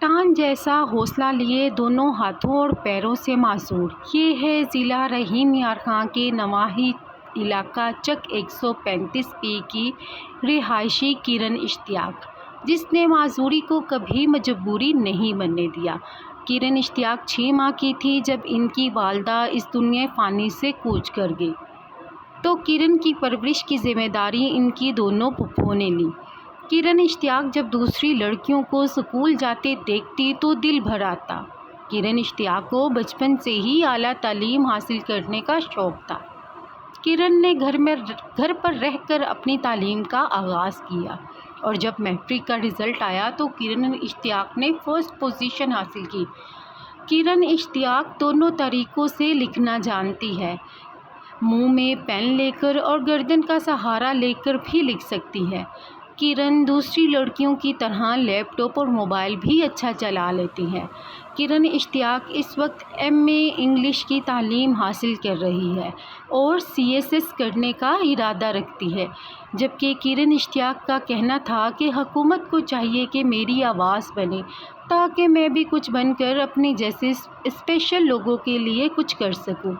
چٹان جیسا حوصلہ لیے دونوں ہاتھوں اور پیروں سے معذور، یہ ہے ضلع رحیم یار خان کے نواحی علاقہ چک 135 کی رہائشی کرن اشتیاق، جس نے معذوری کو کبھی مجبوری نہیں بننے دیا۔ کرن اشتیاق 6 ماہ کی تھی جب ان کی والدہ اس دنیا فانی سے کوچ کر گئی، تو کرن کی پرورش کی ذمہ داری ان کی دونوں پھپھوؤں نے لی۔ کرن اشتیاق جب دوسری لڑکیوں کو اسکول جاتے دیکھتی تو دل بھر آتا۔ کرن اشتیاق کو بچپن سے ہی اعلیٰ تعلیم حاصل کرنے کا شوق تھا۔ کرن نے گھر پر رہ کر اپنی تعلیم کا آغاز کیا، اور جب میٹرک کا رزلٹ آیا تو کرن اشتیاق نے فرسٹ پوزیشن حاصل کی۔ کرن اشتیاق دونوں طریقوں سے لکھنا جانتی ہے، منہ میں پین لے کر اور گردن کا سہارا لے کر بھی لکھ سکتی ہے۔ کرن دوسری لڑکیوں کی طرح لیپ ٹاپ اور موبائل بھی اچھا چلا لیتی ہے۔ کرن اشتیاق اس وقت MA انگلش کی تعلیم حاصل کر رہی ہے اور CSS کرنے کا ارادہ رکھتی ہے، جبکہ کرن اشتیاق کا کہنا تھا کہ حکومت کو چاہیے کہ میری آواز بنے تاکہ میں بھی کچھ بن کر اپنے جیسے اسپیشل لوگوں کے لیے کچھ کر سکوں۔